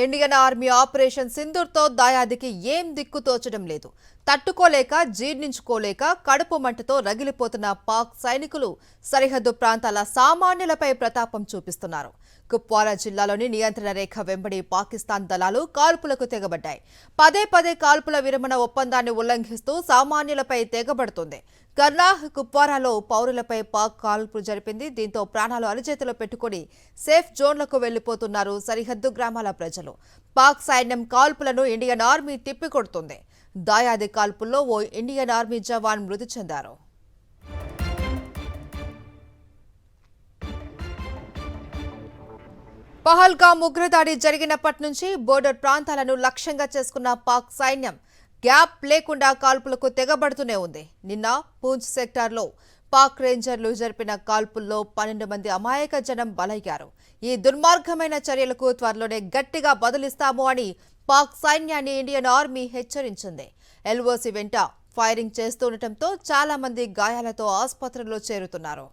Indian army operation సింధూర్తో దాయాదికి ఏం దిక్కు తోచడం లేదు. తట్టుకోలేక జీర్ణించుకోలేక కడుపు మంటతో రగిలిపోతున్న పాక్ సైనికులు సరిహద్దు ప్రాంతాల సామాన్యులపై ప్రతాపం చూపిస్తున్నారు. కుప్వారా జిల్లాలోని నియంత్రణ రేఖ వెంబడి పాకిస్తాన్ దళాలు కాల్పులకు తెగబడ్డాయి. పదే పదే కాల్పుల విరమణ ఒప్పందాన్ని ఉల్లంఘిస్తూ సామాన్యులపై తెగబడుతుంది. కర్నాహ్ కుప్వారాలో పౌరులపై పాక్ కాల్పులు జరిపింది. దీంతో ప్రాణాలు అరిచేతిలో పెట్టుకుని సేఫ్ జోన్లకు వెళ్లిపోతున్నారు సరిహద్దు గ్రామాల ప్రజలు. పాక్ సైన్యం కాల్పులను ఇండియన్ ఆర్మీ తిప్పికొడుతుంది. దాయాది కాల్పుల్లో ఓ ఇండియన్ ఆర్మీ జవాన్ మృతి చెందారు. పహల్గామ్ ఉగ్రదాడి జరిగినప్పటి నుంచి బోర్డర్ ప్రాంతాలను లక్ష్యంగా చేసుకున్న పాక్ సైన్యం గ్యాప్ లేకుండా కాల్పులకు తెగబడుతూనే ఉంది. నిన్న పూంచ్ సెక్టార్లో పాక్ రేంజర్లు జరిపిన కాల్పుల్లో 12 మంది అమాయక జనం బలయ్యారు. ఈ దుర్మార్గమైన చర్యలకు త్వరలోనే గట్టిగా బదులిస్తాము అని పాక్ సైన్యాన్ని ఇండియన్ ఆర్మీ హెచ్చరించింది. ఎల్ఓసి వెంట ఫైరింగ్ చేస్తుండటంతో చాలా మంది గాయాలతో ఆసుపత్రుల్లో చేరుతున్నారు.